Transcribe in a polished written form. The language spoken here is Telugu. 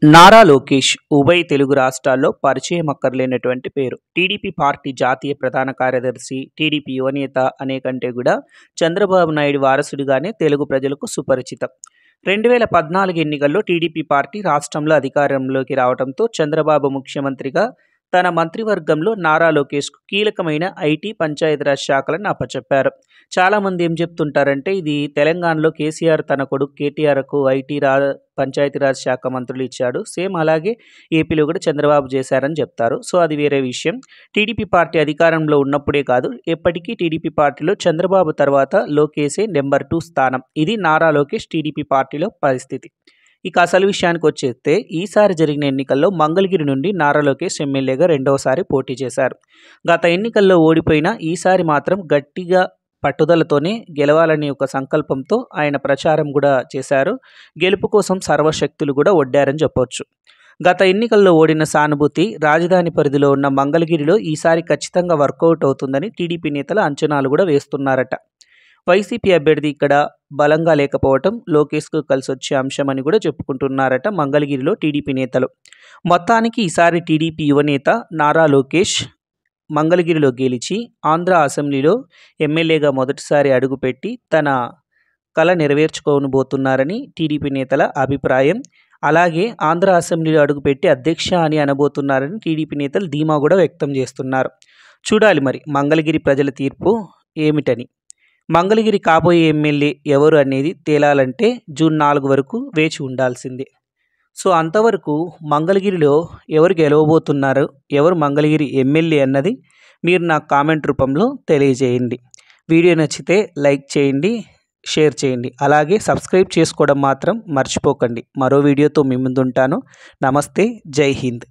నారా లోకేష్ ఉభయ తెలుగు రాష్ట్రాల్లో పరిచయం అక్కర్లేనటువంటి పేరు. టీడీపీ పార్టీ జాతీయ ప్రధాన కార్యదర్శి, టీడీపీ యువనేత అనే కంటే కూడా చంద్రబాబు నాయుడు వారసుడిగానే తెలుగు ప్రజలకు సుపరిచితం. 2014 ఎన్నికల్లో టీడీపీ పార్టీ రాష్ట్రంలో అధికారంలోకి రావడంతో చంద్రబాబు ముఖ్యమంత్రిగా తన మంత్రివర్గంలో నారా లోకేష్కు కీలకమైన ఐటీ, పంచాయతీరాజ్ శాఖలను అప్పచెప్పారు. చాలామంది ఏం చెప్తుంటారంటే ఇది తెలంగాణలో కేసీఆర్ తన కొడుకు కేటీఆర్కు పంచాయతీరాజ్ శాఖ మంత్రులు ఇచ్చాడు, సేమ్ అలాగే ఏపీలో కూడా చంద్రబాబు చేశారని చెప్తారు. సో అది వేరే విషయం. టీడీపీ పార్టీ అధికారంలో ఉన్నప్పుడే కాదు, ఎప్పటికీ టీడీపీ పార్టీలో చంద్రబాబు తర్వాత లోకేషే నెంబర్ 2 స్థానం. ఇది నారా లోకేష్ టీడీపీ పార్టీలో పరిస్థితి. ఇక అసలు విషయానికి వచ్చేస్తే ఈసారి జరిగిన ఎన్నికల్లో మంగళగిరి నుండి నారా లోకేష్ ఎమ్మెల్యేగా రెండవసారి పోటీ చేశారు. గత ఎన్నికల్లో ఓడిపోయినా ఈసారి మాత్రం గట్టిగా పట్టుదలతోనే గెలవాలనే ఒక సంకల్పంతో ఆయన ప్రచారం కూడా చేశారు. గెలుపు కోసం సర్వశక్తులు కూడా ఒడ్డారని చెప్పొచ్చు. గత ఎన్నికల్లో ఓడిన సానుభూతి రాజధాని పరిధిలో ఉన్న మంగళగిరిలో ఈసారి ఖచ్చితంగా వర్కౌట్ అవుతుందని టీడీపీ నేతలు అంచనాలు కూడా వేస్తున్నారట. వైసీపీ అభ్యర్థి ఇక్కడ బలంగా లేకపోవటం లోకేష్కు కలిసి వచ్చే అంశమని కూడా చెప్పుకుంటున్నారట మంగళగిరిలో టీడీపీ నేతలు. మొత్తానికి ఈసారి టీడీపీ యువనేత నారా లోకేష్ మంగళగిరిలో గెలిచి ఆంధ్ర అసెంబ్లీలో ఎమ్మెల్యేగా మొదటిసారి అడుగుపెట్టి తన కల నెరవేర్చుకోబోతున్నారని టీడీపీ నేతల అభిప్రాయం. అలాగే ఆంధ్ర అసెంబ్లీలో అడుగుపెట్టి అధ్యక్ష అని అనబోతున్నారని టీడీపీ నేతలు ధీమా కూడా వ్యక్తం చేస్తున్నారు. చూడాలి మరి మంగళగిరి ప్రజల తీర్పు ఏమిటని. మంగళగిరి కాబోయే ఎమ్మెల్యే ఎవరు అనేది తేలాలంటే జూన్ 4 వరకు వేచి ఉండాల్సిందే. సో అంతవరకు మంగళగిరిలో ఎవరు గెలవబోతున్నారు, ఎవరు మంగళగిరి ఎమ్మెల్యే అన్నది మీరు నాకు కామెంట్ రూపంలో తెలియజేయండి. వీడియో నచ్చితే లైక్ చేయండి, షేర్ చేయండి, అలాగే సబ్స్క్రైబ్ చేసుకోవడం మాత్రం మర్చిపోకండి. మరో వీడియోతో మీ ముందుంటాను. నమస్తే, జై హింద్.